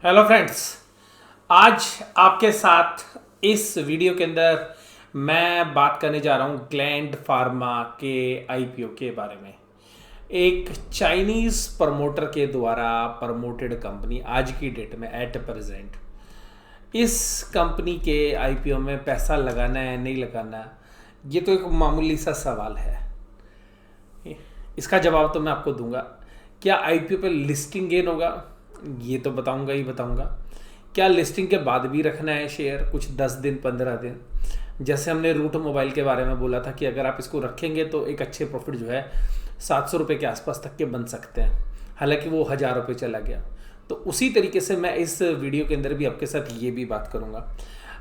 Hello friends. आज आपके साथ इस वीडियो के अंदर मैं बात करने जा रहा हूँ ग्लैंड फार्मा के आईपीओ के बारे में। एक चाइनीज़ प्रमोटर के द्वारा प्रमोटेड कंपनी आज की डेट में एट प्रेजेंट इस कंपनी के आईपीओ में पैसा लगाना है नहीं लगाना, ये तो एक मामूली सा सवाल है। इसका जवाब तो मैं आपको दूंगा। क्या आईपीओ पे लिस्टिंग गेन होगा, ये तो बताऊंगा ही बताऊंगा। क्या लिस्टिंग के बाद भी रखना है शेयर कुछ 10 दिन 15 दिन, जैसे हमने रूट मोबाइल के बारे में बोला था कि अगर आप इसको रखेंगे तो एक अच्छे प्रॉफिट जो है 700 रुपये के आसपास तक के बन सकते हैं, हालांकि वो 1000 रुपये चला गया। तो उसी तरीके से मैं इस वीडियो के अंदर भी आपके साथ ये भी बात करूंगा।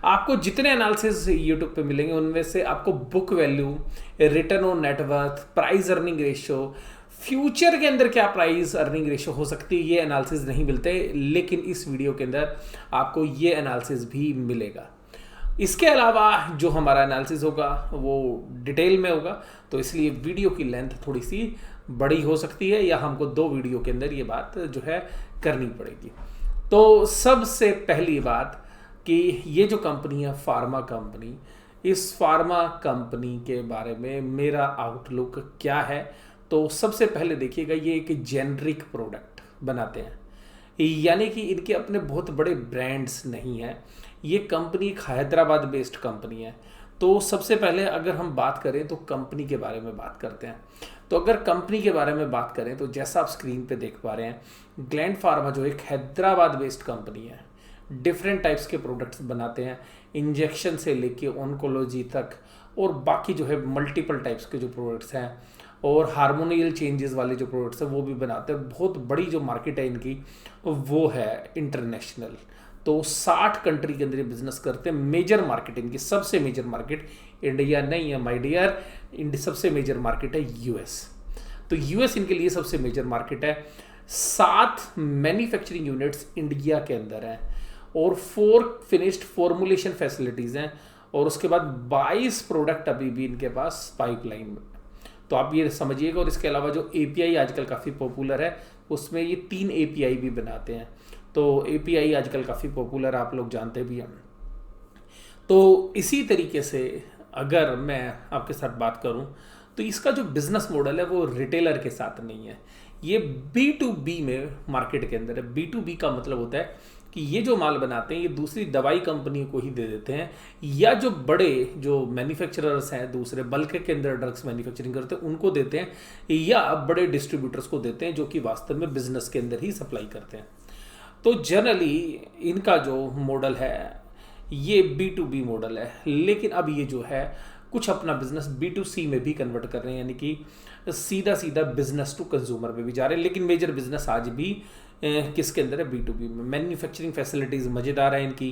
आपको जितने एनालिसिस यूट्यूब पे मिलेंगे उनमें से आपको book value, return on net worth, price earning ratio, future के अंदर क्या प्राइस अर्निंग रेशियो हो सकती है, ये एनालिसिस नहीं मिलते, लेकिन इस वीडियो के अंदर आपको ये एनालिसिस भी मिलेगा। इसके अलावा जो हमारा एनालिसिस होगा वो डिटेल में होगा, तो इसलिए वीडियो की लेंथ थोड़ी सी बड़ी हो सकती है, या हमको 2 वीडियो के अंदर ये बात जो है करनी पड़ेगी। तो सबसे पहली बात कि ये जो कंपनी है फार्मा कंपनी, इस फार्मा कंपनी के बारे में मेरा आउटलुक क्या है। तो सबसे पहले देखिएगा, ये एक जेनरिक प्रोडक्ट बनाते हैं, यानी कि इनके अपने बहुत बड़े ब्रांड्स नहीं हैं। ये कंपनी एक हैदराबाद बेस्ड कंपनी है। तो सबसे पहले अगर हम बात करें तो कंपनी के बारे में बात करते हैं। तो अगर कंपनी के बारे में बात करें तो जैसा आप स्क्रीन पे देख पा रहे हैं, ग्लैंड फार्मा जो एक हैदराबाद बेस्ड कंपनी है, डिफरेंट टाइप्स के प्रोडक्ट्स बनाते हैं, इंजेक्शन से लेके ऑन्कोलॉजी तक, और बाकी जो है मल्टीपल टाइप्स के जो प्रोडक्ट्स हैं, और हार्मोनियल चेंजेस वाले जो प्रोडक्ट्स हैं वो भी बनाते हैं। बहुत बड़ी जो मार्केट है इनकी वो है इंटरनेशनल। तो 60 कंट्री के अंदर बिजनेस करते हैं। मेजर मार्केट इनकी, सबसे मेजर मार्केट इंडिया नहीं है माय डियर, इंडिया सबसे मेजर मार्केट है यूएस। तो यूएस इनके लिए सबसे मेजर मार्केट है। 7 मैन्युफैक्चरिंग यूनिट्स इंडिया के अंदर हैं, और 4 फिनिश्ड फॉर्मुलेशन फैसिलिटीज़ हैं, और उसके बाद 22 प्रोडक्ट अभी भी इनके पास पाइपलाइन में। तो आप ये समझिएगा। और इसके अलावा जो एपीआई आजकल काफ़ी पॉपुलर है, उसमें ये 3 एपीआई भी बनाते हैं। तो एपीआई आजकल काफ़ी पॉपुलर, आप लोग जानते भी हैं। तो इसी तरीके से अगर मैं आपके साथ बात करूं तो इसका जो बिजनेस मॉडल है वो रिटेलर के साथ नहीं है, ये बी टू बी में मार्केट के अंदर है। बी टू बी का मतलब होता है कि ये जो माल बनाते हैं ये दूसरी दवाई कंपनी को ही दे देते हैं, या जो बड़े जो मैन्युफैक्चरर्स हैं दूसरे बल्क के अंदर ड्रग्स मैन्युफैक्चरिंग करते हैं उनको देते हैं, या बड़े डिस्ट्रीब्यूटर्स को देते हैं जो कि वास्तव में बिजनेस के अंदर ही सप्लाई करते हैं। तो जनरली इनका जो मॉडल है ये बी टू बी मॉडल है, लेकिन अब ये जो है कुछ अपना बिजनेस बी टू सी में भी कन्वर्ट कर रहे हैं, यानी कि सीधा सीधा बिजनेस टू कंज्यूमर में भी जा रहे हैं। लेकिन मेजर बिजनेस आज भी किसके अंदर है, बी टू बी में। मैन्युफैक्चरिंग फैसिलिटीज़ मज़ेदार है इनकी,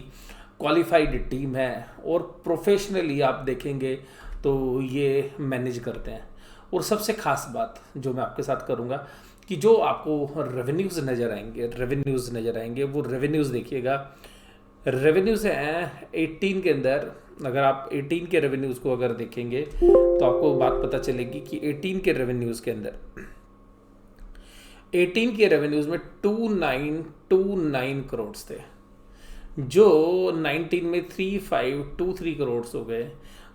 क्वालिफाइड टीम है, और प्रोफेशनली आप देखेंगे तो ये मैनेज करते हैं। और सबसे खास बात जो मैं आपके साथ करूँगा कि जो आपको रेवेन्यूज़ नज़र आएंगे वो रेवेन्यूज़ देखिएगा। रेवेन्यूज़ हैं 18 के अंदर। अगर आप 18 के रेवेन्यूज़ को अगर देखेंगे तो आपको बात पता चलेगी कि 18 के रेवेन्यूज़ के अंदर 18 के रेवेन्यूज़ में 2929 करोड़ थे, जो 19 में 3523 करोड़ हो गए,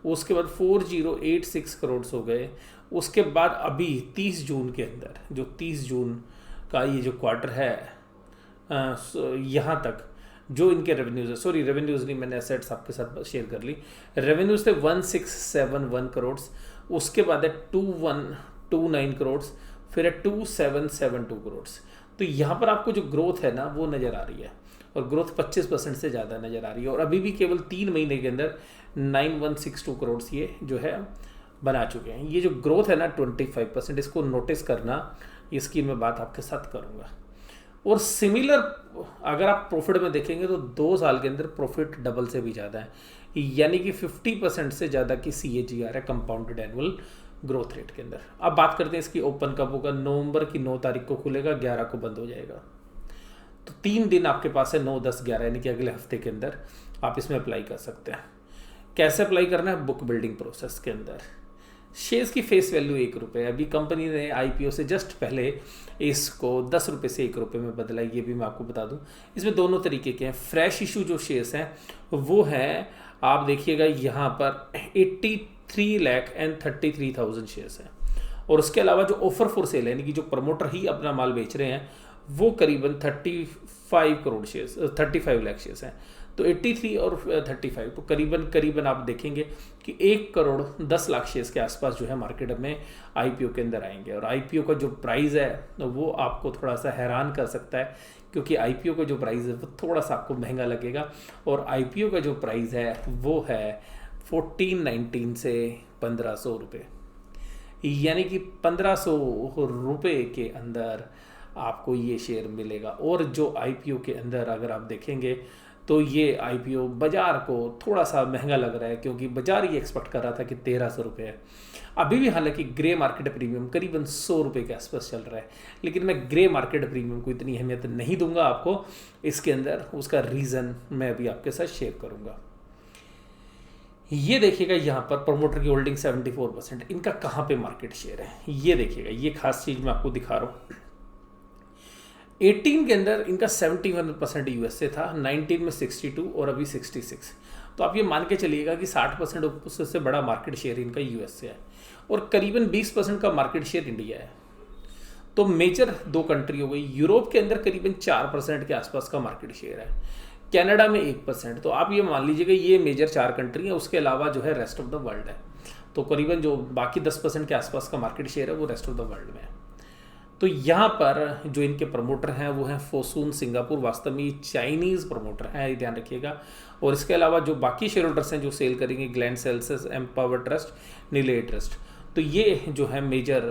उसके बाद 4086 करोड़ हो गए। उसके बाद अभी 30 जून के अंदर, जो 30 जून का ये जो क्वार्टर है, यहाँ तक जो इनके रेवेन्यूज़ है, सॉरी रेवेन्यूज़ नहीं, मैंने एसेट्स आपके साथ शेयर कर ली। रेवेन्यूज़ थे 1671 करोड़, उसके बाद है 2129 करोड़, फिर है 2772 करोड़। तो यहाँ पर आपको जो ग्रोथ है ना वो नज़र आ रही है, और ग्रोथ 25% से ज़्यादा नज़र आ रही है। और अभी भी केवल 3 महीने के अंदर 9162 करोड़ ये जो है बना चुके हैं। ये जो ग्रोथ है ना 25%, इसको नोटिस करना, इसकी मैं बात आपके साथ करूँगा। और सिमिलर अगर आप प्रॉफिट में देखेंगे तो 2 साल के अंदर प्रॉफिट डबल से भी ज़्यादा है, यानी कि 50% से ज़्यादा की CAGR है, कंपाउंडेड एनुअल ग्रोथ रेट के अंदर। अब बात करते हैं इसकी ओपन कब होगा। नवंबर की 9 तारीख को खुलेगा, 11 को बंद हो जाएगा। तो 3 दिन आपके पास है, 9, 10, 11, यानी कि अगले हफ्ते के अंदर आप इसमें अप्लाई कर सकते हैं। कैसे अप्लाई करना है, बुक बिल्डिंग प्रोसेस के अंदर। शेयर्स की फेस वैल्यू 1 रुपये। अभी कंपनी ने आईपीओ से जस्ट पहले इसको 10 रुपये से 1 रुपये में बदला, ये भी मैं आपको बता दूं। इसमें दोनों तरीके के हैं। फ्रेश इशू जो शेयर्स हैं वो है, आप देखिएगा यहाँ पर 83,33,000 शेयर्स हैं। और उसके अलावा जो ऑफर फॉर सेल है, यानी कि जो प्रमोटर ही अपना माल बेच रहे हैं, वो करीबन 35 करोड़ शेयर्स, 35 लाख शेयर्स हैं। तो 83 और 35 तो करीबन आप देखेंगे कि 1,10,00,000 शेयर्स के आसपास जो है मार्केट में आईपीओ के अंदर आएंगे। और आईपीओ का जो प्राइस है वो आपको थोड़ा सा हैरान कर सकता है, क्योंकि आईपीओ का जो प्राइस है वो थोड़ा सा आपको महंगा लगेगा। और आईपीओ का जो प्राइस है वो है 1419 से 1500 रुपये, यानी कि 1500 रुपये के अंदर आपको ये शेयर मिलेगा। और जो आईपीओ के अंदर अगर आप देखेंगे तो ये आईपीओ बाजार को थोड़ा सा महंगा लग रहा है, क्योंकि बाजार ये एक्सपेक्ट कर रहा था कि 1300 रुपये है। अभी भी हालांकि ग्रे मार्केट प्रीमियम करीबन 100 रुपये के आसपास चल रहा है, लेकिन मैं ग्रे मार्केट प्रीमियम को इतनी अहमियत नहीं दूंगा आपको इसके अंदर। उसका रीज़न मैं अभी आपके साथ शेयर करूंगा। ये देखिएगा यहाँ पर प्रमोटर की होल्डिंग 74%। इनका कहाँ पे मार्केट शेयर है ये देखिएगा, ये खास चीज़ मैं आपको दिखा रहा हूँ। 18 के अंदर इनका 71% यूएसए था, 19 में 62 और अभी 66। तो आप ये मान के चलिएगा कि 60% से बड़ा मार्केट शेयर इनका यूएसए है, और करीबन 20% का मार्केट शेयर इंडिया है। तो मेजर 2 कंट्री हो गई। यूरोप के अंदर करीबन 4% के आसपास का मार्केट शेयर है, कनाडा में 1%। तो आप ये मान लीजिएगा ये मेजर 4 कंट्री है। उसके अलावा जो है रेस्ट ऑफ द वर्ल्ड है। तो करीबन जो बाकी 10% के आसपास का मार्केट शेयर है वो रेस्ट ऑफ द वर्ल्ड में है। तो यहाँ पर जो इनके प्रमोटर हैं वो हैं फोसून सिंगापुर, वास्तव में चाइनीज़ प्रमोटर हैं, ये ध्यान रखिएगा। और इसके अलावा जो बाकी शेयर होल्डर्स हैं जो सेल करेंगे, ग्लैंड सेल्सियस, एम्पावर ट्रस्ट, नीले ट्रस्ट। तो ये जो है मेजर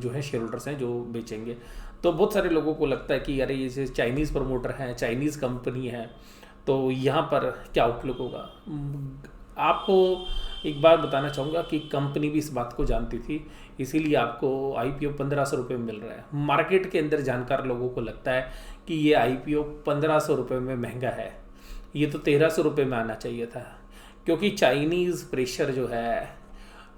जो है शेयर होल्डर्स हैं जो बेचेंगे। तो बहुत सारे लोगों को लगता है कि यार ये चाइनीज़ प्रमोटर हैं, चाइनीज़ कंपनी है, तो यहाँ पर क्या आउटलुक होगा। आपको एक बात बताना चाहूँगा कि कंपनी भी इस बात को जानती थी, इसीलिए आपको आईपीओ 1500 रुपये में मिल रहा है। मार्केट के अंदर जानकार लोगों को लगता है कि ये आईपीओ 1500 रुपये में महंगा है, ये तो 1300 रुपये में आना चाहिए था, क्योंकि चाइनीज़ प्रेशर जो है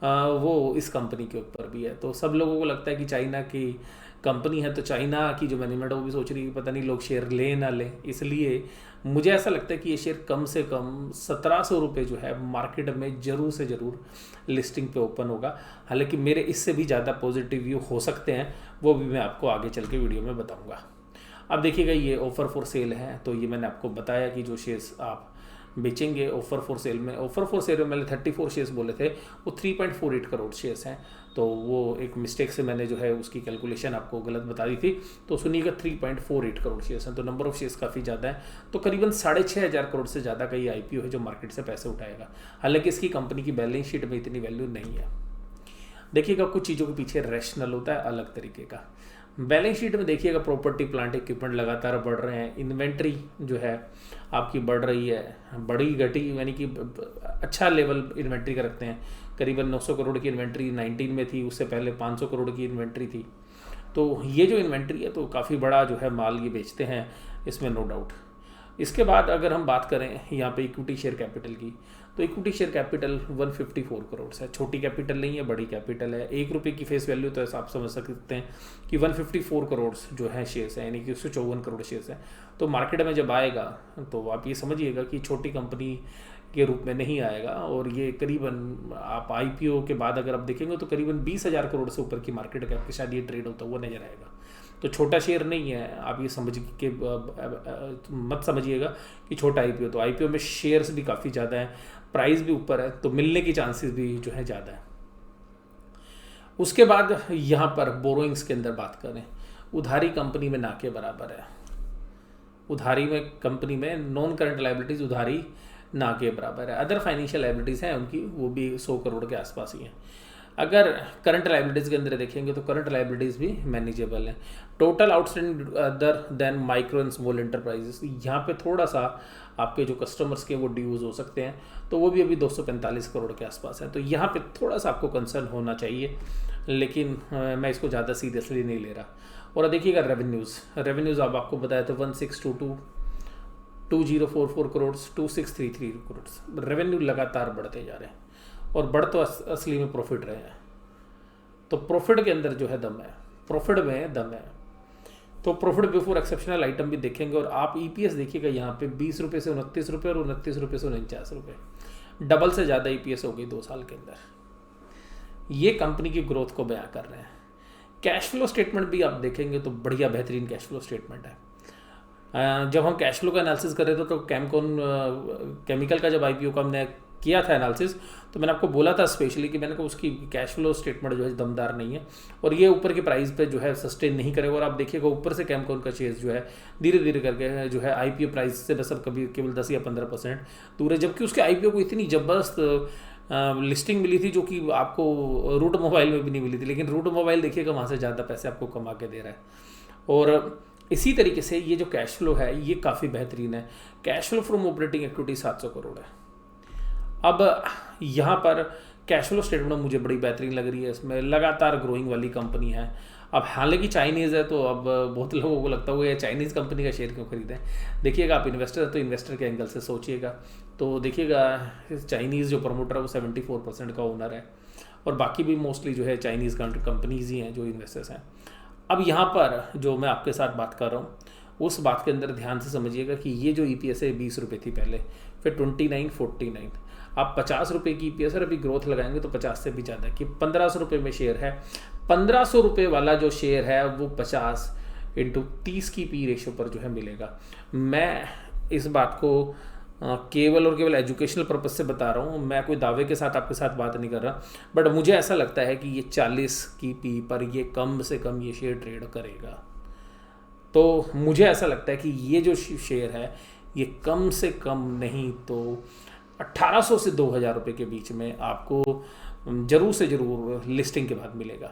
वो इस कंपनी के ऊपर भी है। तो सब लोगों को लगता है कि चाइना की कंपनी है, तो चाइना की जो मैनेजमेंट है वो भी सोच रही है पता नहीं लोग शेयर लें ना लें। इसलिए मुझे ऐसा लगता है कि ये शेयर कम से कम 1700 रुपये जो है मार्केट में ज़रूर से ज़रूर लिस्टिंग पे ओपन होगा। हालांकि मेरे इससे भी ज़्यादा पॉजिटिव व्यू हो सकते हैं, वो भी मैं आपको आगे चल के वीडियो में बताऊँगा। अब देखिएगा ये ऑफ़र फॉर सेल है, तो ये मैंने आपको बताया कि जो शेयर्स आप बेचेंगे ऑफर फॉर सेल में मैंने 34 शेयर्स बोले थे, वो 3.48 करोड़ शेयर्स हैं। तो वो एक मिस्टेक से मैंने जो है उसकी कैलकुलेशन आपको गलत बता दी थी। तो सुनिएगा 3.48 करोड़ शेयर्स हैं, तो नंबर ऑफ शेयर्स काफ़ी ज़्यादा है। तो करीबन 6,500 करोड़ से ज़्यादा का ये आईपीओ है जो मार्केट से पैसे उठाएगा। हालांकि इसकी कंपनी की बैलेंस शीट में इतनी वैल्यू नहीं है। देखिएगा कुछ चीज़ों के पीछे रैशनल होता है अलग तरीके का। बैलेंस शीट में देखिएगा प्रॉपर्टी प्लांट इक्विपमेंट लगातार बढ़ रहे हैं, इन्वेंट्री जो है आपकी बढ़ रही है, बड़ी घटी, यानी कि अच्छा लेवल इन्वेंट्री का रखते हैं। करीबन 900 करोड़ की इन्वेंट्री 19 में थी, उससे पहले 500 करोड़ की इन्वेंट्री थी। तो ये जो इन्वेंट्री है तो काफ़ी बड़ा जो है माल ये बेचते हैं, इसमें नो डाउट। इसके बाद अगर हम बात करें यहाँ पे इक्विटी शेयर कैपिटल की, तो इक्विटी शेयर कैपिटल 154 करोड़ है। छोटी कैपिटल नहीं है, बड़ी कैपिटल है। 1 रुपये की फेस वैल्यू, तो ऐसा आप समझ सकते हैं कि 154 करोड़ जो है शेयर्स हैं, यानी कि 154 करोड़ शेयर्स हैं। तो मार्केट में जब आएगा तो आप ये समझिएगा कि छोटी कंपनी के रूप में नहीं आएगा। और ये करीबन आप आईपीओ के बाद अगर आप देखेंगे तो करीबन 20,000 करोड़ से ऊपर की मार्केट कैप के साथ ये ट्रेड होता हुआ नजर आएगा। तो छोटा शेयर नहीं है, आप ये समझ के मत समझिएगा कि छोटा आईपीओ। तो आईपीओ में शेयर्स भी काफ़ी ज़्यादा हैं, प्राइस भी ऊपर है, तो मिलने की चांसेस भी जो है ज़्यादा है। उसके बाद यहाँ पर बोरोइंग्स के अंदर बात करें, उधारी कंपनी में ना के बराबर है। उधारी में कंपनी में नॉन करंट लायबिलिटीज़ उधारी ना के बराबर है। अदर फाइनेंशियल लायबिलिटीज़ हैं उनकी, वो भी 100 करोड़ के आसपास ही हैं। अगर करंट लायबिलिटीज़ के अंदर देखेंगे तो करंट लायबिलिटीज़ भी मैनेजेबल हैं। Total outstanding other than micro and small enterprises, यहाँ पे थोड़ा सा आपके जो कस्टमर्स के वो ड्यूज हो सकते हैं, तो वो भी अभी 245 करोड़ के आसपास है। तो यहाँ पे थोड़ा सा आपको कंसर्न होना चाहिए, लेकिन मैं इसको ज़्यादा सीरियसली नहीं ले रहा। और देखिएगा रेवेन्यूज़ आपको बताया था 1622, 2044 करोड़, 2633 करोड़। रेवेन्यू लगातार बढ़ते जा रहे हैं, और बढ़ तो असली में प्रॉफिट रहे हैं। तो प्रॉफिट के अंदर जो है दम है, प्रॉफिट में दम है। तो प्रॉफिट बिफोर एक्सेप्शनल आइटम भी देखेंगे और आप ईपीएस देखिएगा यहाँ पे 20 रुपये से 29 रुपये और 29 रुपये से 49 रुपये, डबल से ज़्यादा ईपीएस हो गई 2 साल के अंदर। ये कंपनी की ग्रोथ को बयां कर रहे हैं। कैश फ्लो स्टेटमेंट भी आप देखेंगे तो बढ़िया बेहतरीन कैश फ्लो स्टेटमेंट है। जब हम कैश फ्लो का एनालिसिस कर रहे थे तो कैमकॉन केमिकल का जब आईपीओ का हमने किया था एनालिसिस, तो मैंने आपको बोला था स्पेशली कि मैंने कहा उसकी कैश फ्लो स्टेटमेंट जो है दमदार नहीं है और ये ऊपर के प्राइस पे जो है सस्टेन नहीं करेगा। और आप देखिएगा ऊपर से कैमकॉन का शेयर जो है धीरे धीरे करके जो है आईपीओ प्राइस से बस अब कभी केवल 10 या 15% दूर है, जबकि उसके आईपीओ को इतनी ज़बरदस्त लिस्टिंग मिली थी जो कि आपको रूट मोबाइल में भी नहीं मिली थी। लेकिन रूट मोबाइल देखिएगा वहाँ से ज़्यादा पैसे आपको कमा के दे रहा है। और इसी तरीके से ये जो कैश फ्लो है ये काफ़ी बेहतरीन है। Cash flow from operating activity 700 crore है। अब यहाँ पर कैश फ्लो स्टेटमेंट मुझे बड़ी बेहतरीन लग रही है, इसमें लगातार ग्रोइंग वाली कंपनी है। अब हालांकि चाइनीज़ है तो अब बहुत लोगों को लगता होगा ये चाइनीज़ कंपनी का शेयर क्यों खरीदें। देखिएगा आप इन्वेस्टर है तो इन्वेस्टर के एंगल से सोचिएगा, तो देखिएगा चाइनीज़ जो प्रमोटर है वो 74% का ओनर है और बाकी भी मोस्टली जो है चाइनीज़ कंपनीज ही हैं जो इन्वेस्टर्स हैं। अब यहाँ पर जो मैं आपके साथ बात कर रहा हूँ उस बात के अंदर ध्यान से समझिएगा कि ये जो ईपीएस है 20 रुपये थी पहले, फिर 29, 49, आप 50 रुपये की ईपीएस और अभी ग्रोथ लगाएंगे तो 50 से भी ज़्यादा कि 1500 रुपये में शेयर है। 1500 रुपये वाला जो शेयर है वो 50 × 30 की पी रेशो पर जो है मिलेगा। मैं इस बात को केवल और केवल एजुकेशनल पर्पज से बता रहा हूँ, मैं कोई दावे के साथ आपके साथ बात नहीं कर रहा, बट मुझे ऐसा लगता है कि ये 40 की पी पर ये कम से कम ये शेयर ट्रेड करेगा। तो मुझे ऐसा लगता है कि ये जो शेयर है ये कम से कम नहीं तो 1800 से 2000 रुपये के बीच में आपको जरूर से जरूर लिस्टिंग के बाद मिलेगा।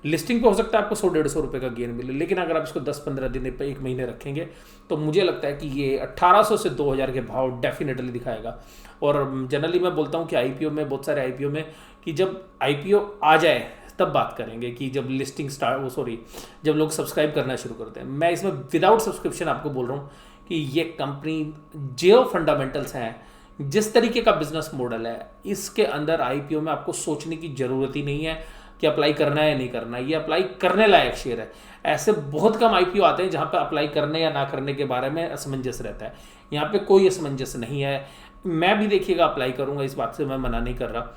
लिस्टिंग पे हो सकता है आपको 100-150 रुपये का गेन मिले, लेकिन अगर आप इसको 10-15 दिन पे 1 महीने रखेंगे तो मुझे लगता है कि ये 1800 से 2000 के भाव डेफिनेटली दिखाएगा। और जनरली मैं बोलता हूँ कि आईपीओ में, बहुत सारे आईपीओ में, कि जब आईपीओ आ जाए तब बात करेंगे कि जब लिस्टिंग जब लोग सब्सक्राइब करना शुरू करते हैं। मैं इसमें विदाउट सब्सक्रिप्शन आपको बोल रहा हूँ कि ये कंपनी जो फंडामेंटल्स हैं, जिस तरीके का बिजनेस मॉडल है, इसके अंदर आईपीओ में आपको सोचने की ज़रूरत ही नहीं है कि अप्लाई करना है या नहीं करना। ये अप्लाई करने लायक शेयर है। ऐसे बहुत कम आईपीओ आते हैं जहाँ पे अप्लाई करने या ना करने के बारे में असमंजस रहता है। यहाँ पे कोई असमंजस नहीं है। मैं भी देखिएगा अप्लाई करूँगा, इस बात से मैं मना नहीं कर रहा।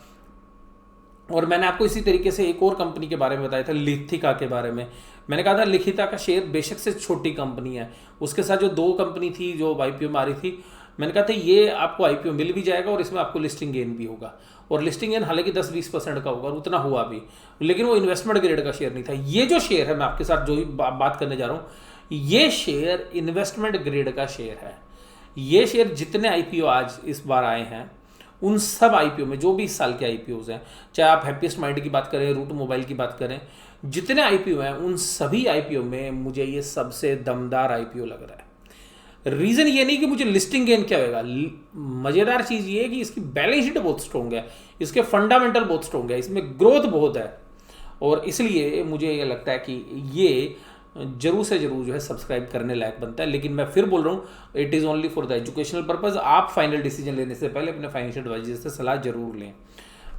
और मैंने आपको इसी तरीके से एक और कंपनी के बारे में बताया था, लिथिका के बारे में। मैंने कहा था लिथिका का शेयर बेशक से छोटी कंपनी है, उसके साथ जो 2 कंपनी थी जो आईपीओ में आ रही थी, मैंने कहा था ये आपको आईपीओ मिल भी जाएगा और इसमें आपको लिस्टिंग गेन भी होगा। और लिस्टिंग गेन हालांकि 10-20% का होगा और उतना हुआ भी, लेकिन वो इन्वेस्टमेंट ग्रेड का शेयर नहीं था। ये जो शेयर है मैं आपके साथ जो ही बात करने जा रहा हूँ, ये शेयर इन्वेस्टमेंट ग्रेड का शेयर है। ये शेयर जितने आईपीओ आज इस बार आए हैं उन सब आईपीओ में, जो भी इस साल के आईपीओज हैं, चाहे आप हैप्पीएस्ट माइंड की बात करें, रूट मोबाइल की बात करें, जितने आईपीओ हैं उन सभी आईपीओ में मुझे ये सबसे दमदार आईपीओ लग रहा है। रीजन ये नहीं कि मुझे लिस्टिंग गेन क्या होगा, मजेदार चीज ये है कि इसकी बैलेंस शीट बहुत स्ट्रॉन्ग है, इसके फंडामेंटल बहुत स्ट्रॉन्ग है, इसमें ग्रोथ बहुत है और इसलिए मुझे ये लगता है कि ये जरूर से जरूर जो है सब्सक्राइब करने लायक बनता है। लेकिन मैं फिर बोल रहा हूँ, it is only for the educational purpose. आप फाइनल डिसीजन लेने से पहले अपने फाइनेंशियल एडवाइजर से सलाह जरूर लें।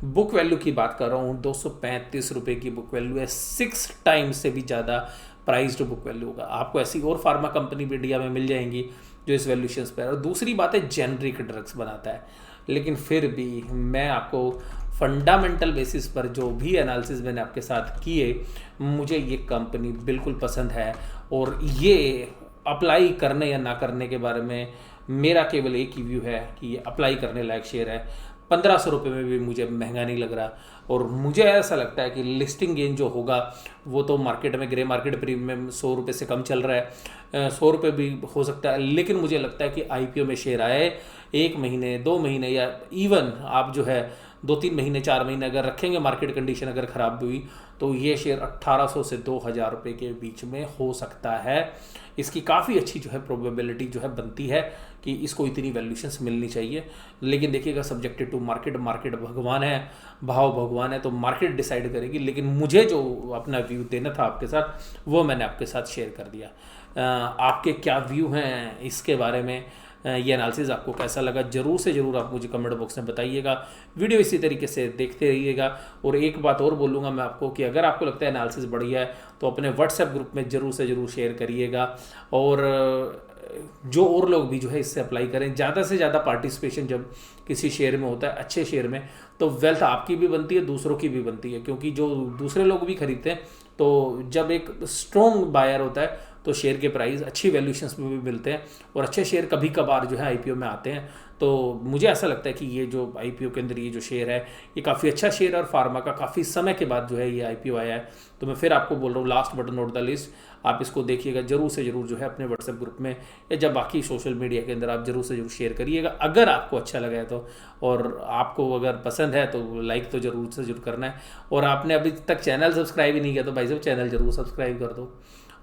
बुक वैल्यू की बात कर रहा हूँ, 235 रुपये की बुक वैल्यू है, 6 टाइम्स से भी ज़्यादा प्राइस टू बुक वैल्यू होगा। आपको ऐसी और फार्मा कंपनी भी इंडिया में मिल जाएंगी जो इस वैल्यूशंस पर। और दूसरी बात है, जेनरिक ड्रग्स बनाता है, लेकिन फिर भी मैं आपको फंडामेंटल बेसिस पर जो भी एनालिसिस मैंने आपके साथ किए, मुझे ये कंपनी बिल्कुल पसंद है। और ये अप्लाई करने या ना करने के बारे में मेरा केवल एक ही व्यू है कि ये अप्लाई करने लायक शेयर है। 1500 रुपये में भी मुझे महंगा नहीं लग रहा और मुझे ऐसा लगता है कि लिस्टिंग गेन जो होगा वो तो मार्केट में, ग्रे मार्केट प्रीमियम 100 रुपये से कम चल रहा है, 100 रुपये भी हो सकता है। लेकिन मुझे लगता है कि आईपीओ में शेयर आए 1 महीने 2 महीने या इवन आप जो है 2-3 महीने 4 महीने अगर रखेंगे, मार्केट कंडीशन अगर ख़राब हुई तो ये शेयर 1800 से 2000 रुपये के बीच में हो सकता है। इसकी काफ़ी अच्छी जो है प्रोबेबिलिटी जो है बनती है कि इसको इतनी वैल्यूशंस मिलनी चाहिए। लेकिन देखिएगा सब्जेक्टेड टू मार्केट, मार्केट भगवान है, भाव भगवान है, तो मार्केट डिसाइड करेगी। लेकिन मुझे जो अपना व्यू देना था आपके साथ वो मैंने आपके साथ शेयर कर दिया। आपके क्या व्यू हैं इसके बारे में ये एनालिसिस आपको कैसा लगा ज़रूर से ज़रूर आप मुझे कमेंट बॉक्स में बताइएगा। वीडियो इसी तरीके से देखते रहिएगा। और एक बात और बोलूँगा मैं आपको कि अगर आपको लगता है एनालिसिस बढ़िया है तो अपने व्हाट्सएप ग्रुप में ज़रूर से ज़रूर शेयर करिएगा, और जो और लोग भी जो है इससे अप्लाई करें। ज़्यादा से ज़्यादा पार्टिसिपेशन जब किसी शेयर में होता है, अच्छे शेयर में, तो वेल्थ आपकी भी बनती है, दूसरों की भी बनती है, क्योंकि जो दूसरे लोग भी खरीदते हैं तो जब एक स्ट्रॉन्ग बायर होता है तो शेयर के प्राइस अच्छी वैल्यूएशंस में भी मिलते हैं, और अच्छे शेयर कभी कभार जो है आईपीओ में आते हैं। तो मुझे ऐसा लगता है कि ये जो आईपीओ के अंदर ये जो शेयर है ये काफ़ी अच्छा शेयर है, और फार्मा का काफ़ी समय के बाद जो है ये आईपीओ आया है। तो मैं फिर आपको बोल रहा हूँ, last but not the list, आप इसको देखिएगा ज़रूर से ज़रूर जो है अपने व्हाट्सएप ग्रुप में या जब बाकी सोशल मीडिया के अंदर आप ज़रूर से ज़रूर शेयर करिएगा अगर आपको अच्छा लगा है तो। और आपको अगर पसंद है तो लाइक तो ज़रूर से ज़रूर करना है, और आपने अभी तक चैनल सब्सक्राइब ही नहीं किया तो भाई साहब चैनल ज़रूर सब्सक्राइब कर दो।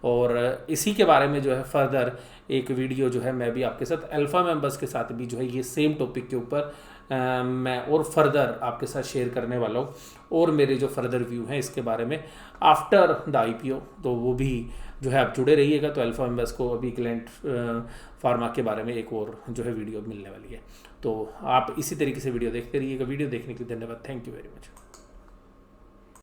और इसी के बारे में जो है फर्दर एक वीडियो जो है मैं भी आपके साथ अल्फ़ा मेंबर्स के साथ भी जो है ये सेम टॉपिक के ऊपर मैं और फर्दर आपके साथ शेयर करने वाला हूँ, और मेरे जो फर्दर व्यू हैं इसके बारे में आफ्टर द आईपीओ, तो वो भी जो है आप जुड़े रहिएगा। तो अल्फ़ा मेंबर्स को अभी ग्लैंड फार्मा के बारे में एक और जो है वीडियो मिलने वाली है, तो आप इसी तरीके से वीडियो देखते रहिएगा। वीडियो देखने के लिए धन्यवाद। Thank you very much.